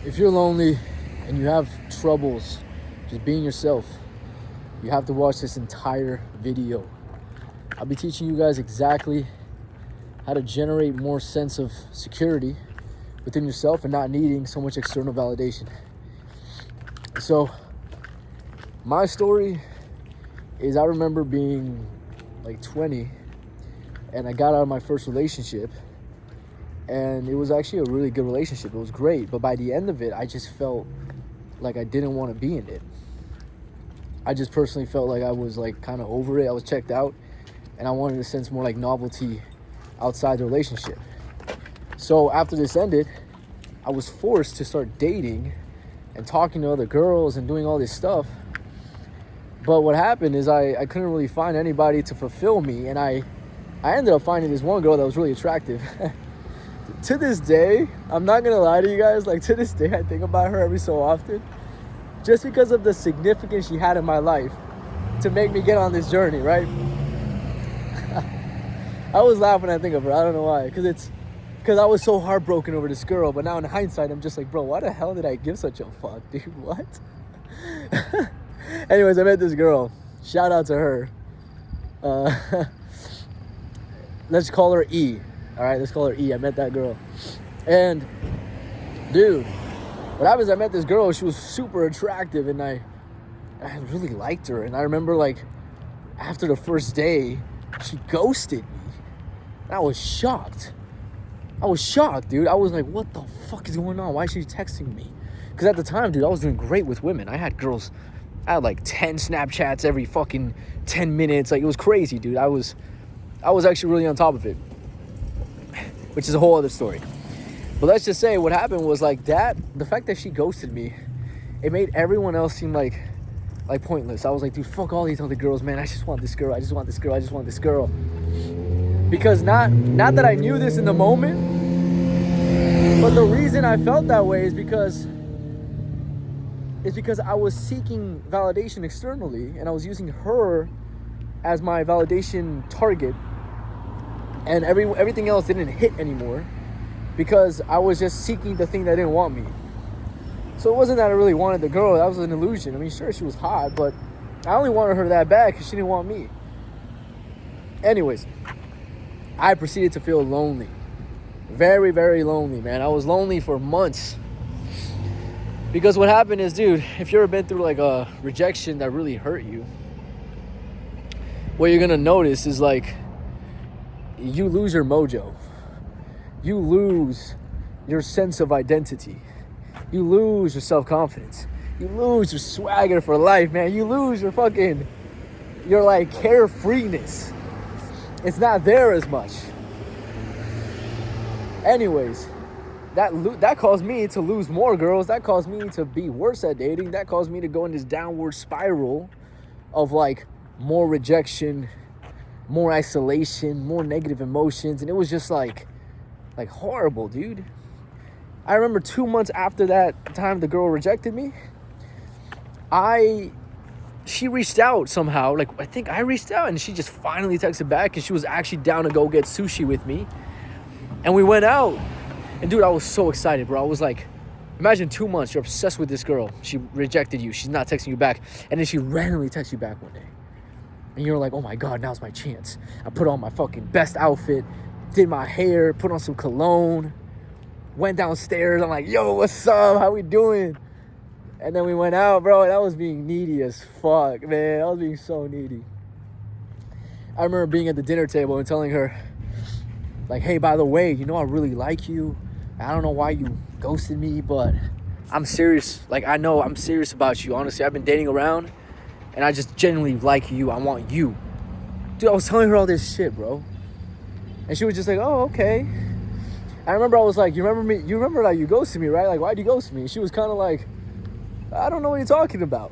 If you're lonely and you have troubles just being yourself, you have to watch this entire video. I'll be teaching you guys exactly how to generate more sense of security within yourself and not needing so much external validation. So my story is, I remember being like 20 and I got out of my first relationship, and it was actually a really good relationship. It was great, but by the end of it, I just felt like I didn't want to be in it. I just personally felt like I was like kind of over it. I was checked out, and I wanted to sense more like novelty outside the relationship. So after this ended, I was forced to start dating and talking to other girls and doing all this stuff. But what happened is I couldn't really find anybody to fulfill me, and I ended up finding this one girl that was really attractive. To this day, I'm not gonna lie to you guys, like to this day I think about her every so often, just because of the significance she had in my life to make me get on this journey, right? I was laughing when I think of her. I don't know why, because I was so heartbroken over this girl. But now in hindsight, I'm just like, bro, why the hell did I give such a fuck, dude? What? Anyways, I met this girl. Shout out to her. Let's call her E. All right, let's call her E. I met that girl. And, dude, what happens, I met this girl. She was super attractive, and I really liked her. And I remember, like, after the first day, she ghosted me. And I was shocked. Dude. I was like, what the fuck is going on? Why is she texting me? Because at the time, dude, I was doing great with women. I had like 10 Snapchats every fucking 10 minutes. Like, it was crazy, dude. I was actually really on top of it, which is a whole other story. But let's just say what happened was like that. The fact that she ghosted me, it made everyone else seem like pointless. I was like, dude, fuck all these other girls, man. I just want this girl. Because not that I knew this in the moment, but the reason I felt that way is because I was seeking validation externally, and I was using her as my validation target, and everything else didn't hit anymore because I was just seeking the thing that didn't want me. So it wasn't that I really wanted the girl. That was an illusion. I mean, sure, she was hot, but I only wanted her that bad because she didn't want me. Anyways, I proceeded to feel lonely. Very, very lonely, man. I was lonely for months. Because what happened is, dude, if you've ever been through like a rejection that really hurt you, what you're gonna notice is like you lose your mojo. You lose your sense of identity. You lose your self-confidence. You lose your swagger for life, man. You lose your like carefreeness. It's not there as much. Anyways, that caused me to lose more girls. That caused me to be worse at dating. That caused me to go in this downward spiral of like more rejection, more isolation, more negative emotions. And it was just like horrible, dude. I remember 2 months after that time the girl rejected me, she reached out somehow. Like, I think I reached out, and she just finally texted back, and she was actually down to go get sushi with me. And we went out. And dude, I was so excited, bro. I was like, imagine 2 months, you're obsessed with this girl. She rejected you. She's not texting you back. And then she randomly texts you back one day. And you're like, oh my God, now's my chance. I put on my fucking best outfit, did my hair, put on some cologne, went downstairs. I'm like, yo, what's up? How we doing? And then we went out, bro, and I was being needy as fuck, man. I was being so needy. I remember being at the dinner table and telling her, like, hey, by the way, you know, I really like you. I don't know why you ghosted me, but I'm serious. Like, I know I'm serious about you. Honestly, I've been dating around, and I just genuinely like you. I want you. Dude, I was telling her all this shit, bro. And she was just like, oh, okay. I remember I was like, you remember me? You remember that you ghosted me, right? Like, why'd you ghost me? And she was kind of like, I don't know what you're talking about.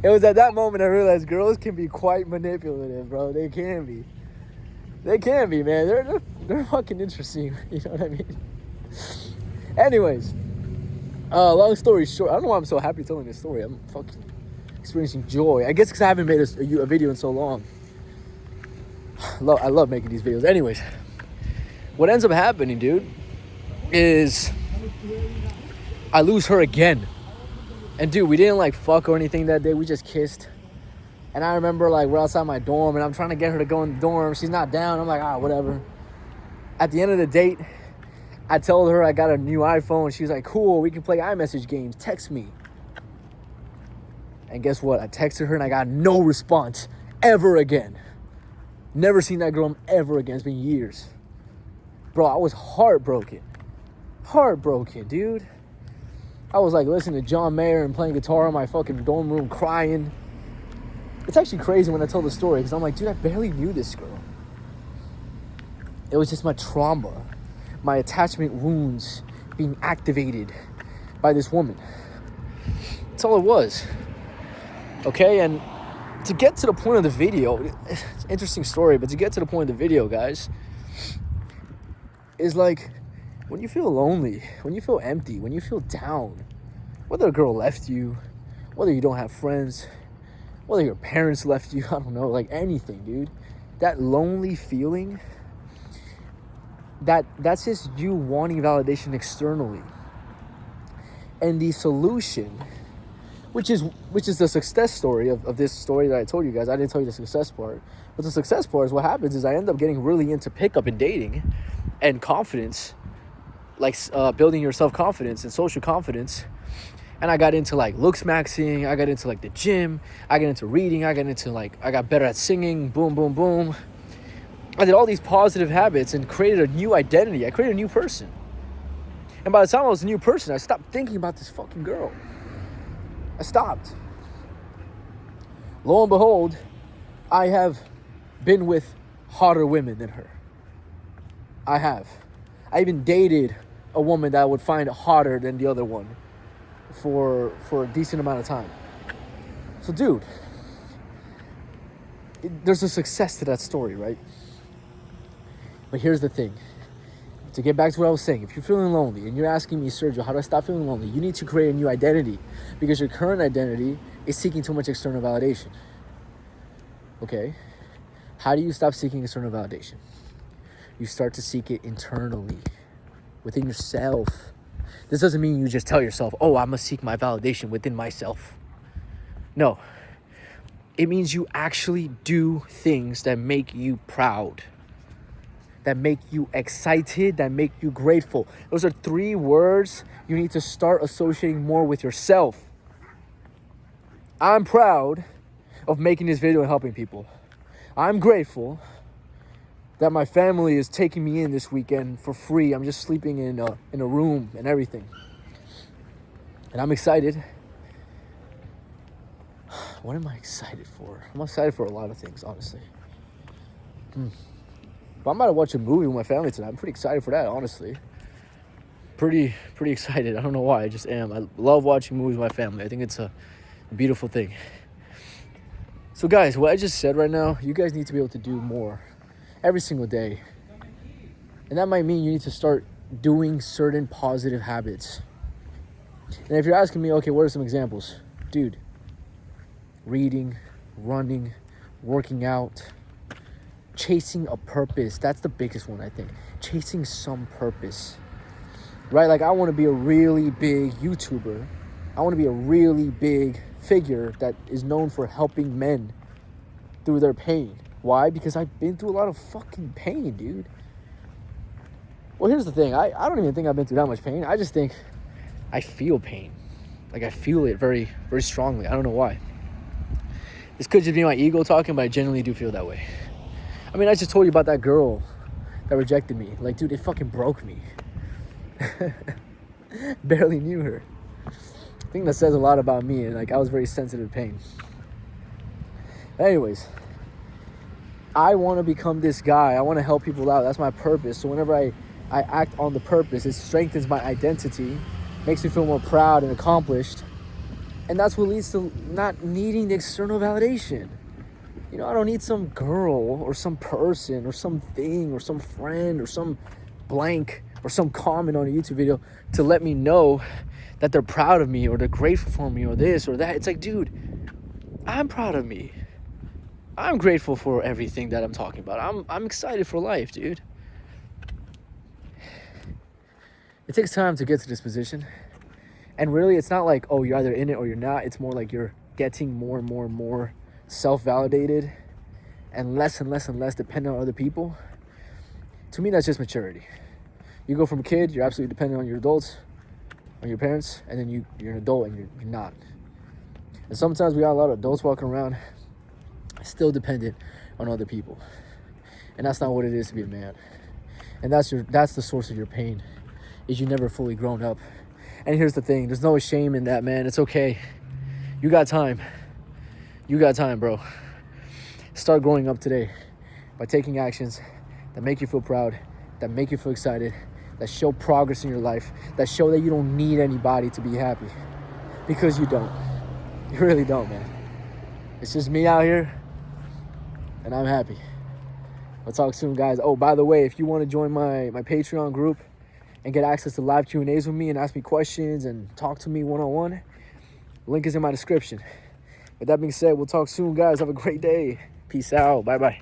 It was at that moment I realized girls can be quite manipulative, bro. They can be. They can be, man. They're fucking interesting. You know what I mean? Anyways, long story short, I don't know why I'm so happy telling this story. I'm fucking experiencing joy. I guess because I haven't made a video in so long. I love making these videos. Anyways, what ends up happening, dude, is I lose her again. And dude, we didn't like fuck or anything that day. We just kissed. And I remember like we're outside my dorm and I'm trying to get her to go in the dorm. She's not down. I'm like, whatever. At the end of the date, I told her I got a new iPhone. She was like, cool, we can play iMessage games. Text me. And guess what? I texted her and I got no response ever again. Never seen that girl ever again. It's been years. Bro, I was heartbroken. Heartbroken, dude. I was like listening to John Mayer and playing guitar in my fucking dorm room crying. It's actually crazy when I tell the story because I'm like, dude, I barely knew this girl. It was just my trauma, my attachment wounds being activated by this woman. That's all it was. Okay, and to get to the point of the video, it's an interesting story, but to get to the point of the video, guys, is like when you feel lonely, when you feel empty, when you feel down, whether a girl left you, whether you don't have friends, whether your parents left you, I don't know, like anything, dude. That lonely feeling, that's just you wanting validation externally. And the solution, which is the success story of this story that I told you guys. I didn't tell you the success part. But the success part is what happens is I end up getting really into pickup and dating and confidence, like building your self-confidence and social confidence. And I got into like looks maxing. I got into like the gym. I got into reading. I got better at singing. Boom, boom, boom. I did all these positive habits and created a new identity. I created a new person. And by the time I was a new person, I stopped thinking about this fucking girl. I stopped. Lo and behold, I have been with hotter women than her. I have. I even dated a woman that I would find hotter than the other one for a decent amount of time. So, dude, there's a success to that story, right? But here's the thing. To get back to what I was saying, if you're feeling lonely and you're asking me, Sergio, how do I stop feeling lonely? You need to create a new identity because your current identity is seeking too much external validation. Okay? How do you stop seeking external validation? You start to seek it internally, within yourself. This doesn't mean you just tell yourself, oh, I'm going to seek my validation within myself. No. It means you actually do things that make you proud, that make you excited, that make you grateful. Those are 3 words you need to start associating more with yourself. I'm proud of making this video and helping people. I'm grateful that my family is taking me in this weekend for free. I'm just sleeping in a room and everything. And I'm excited. What am I excited for? I'm excited for a lot of things, honestly. But I'm about to watch a movie with my family tonight. I'm pretty excited for that, honestly. Pretty excited. I don't know why. I just am. I love watching movies with my family. I think it's a beautiful thing. So, guys, what I just said right now, you guys need to be able to do more every single day. And that might mean you need to start doing certain positive habits. And if you're asking me, okay, what are some examples? Dude, reading, running, working out, chasing a purpose. That's the biggest one, I think. Chasing some purpose, right? Like I want to be a really big YouTuber. I want to be a really big figure that is known for helping men through their pain. Why? Because I've been through a lot of fucking pain, dude. Well, here's the thing. I don't even think I've been through that much pain. I just think I feel pain. Like I feel it very, very strongly. I don't know why. This could just be my ego talking, but I genuinely do feel that way. I mean, I just told you about that girl that rejected me. Like, dude, it fucking broke me. Barely knew her. I think that says a lot about me. And like, I was very sensitive to pain. Anyways, I want to become this guy. I want to help people out. That's my purpose. So whenever I act on the purpose, it strengthens my identity, makes me feel more proud and accomplished. And that's what leads to not needing the external validation. You know, I don't need some girl or some person or something or some friend or some blank or some comment on a YouTube video to let me know that they're proud of me or they're grateful for me or this or that. It's like, dude, I'm proud of me. I'm grateful for everything that I'm talking about. I'm excited for life, dude. It takes time to get to this position. And really, it's not like, oh, you're either in it or you're not. It's more like you're getting more and more and more self-validated and less dependent on other people. To me, that's just maturity. You go from a kid, you're absolutely dependent on your adults, on your parents, and then you're an adult and you're not. And sometimes we got a lot of adults walking around still dependent on other people. And that's not what it is to be a man. And that's the source of your pain, is you never fully grown up. And here's the thing, there's no shame in that, man. It's okay. You got time. You got time, bro. Start growing up today by taking actions that make you feel proud, that make you feel excited, that show progress in your life, that show that you don't need anybody to be happy. Because you don't. You really don't, man. It's just me out here, and I'm happy. We'll talk soon, guys. Oh, by the way, if you want to join my Patreon group and get access to live Q&As with me and ask me questions and talk to me one-on-one, link is in my description. With that being said, we'll talk soon, guys. Have a great day. Peace out. Bye-bye.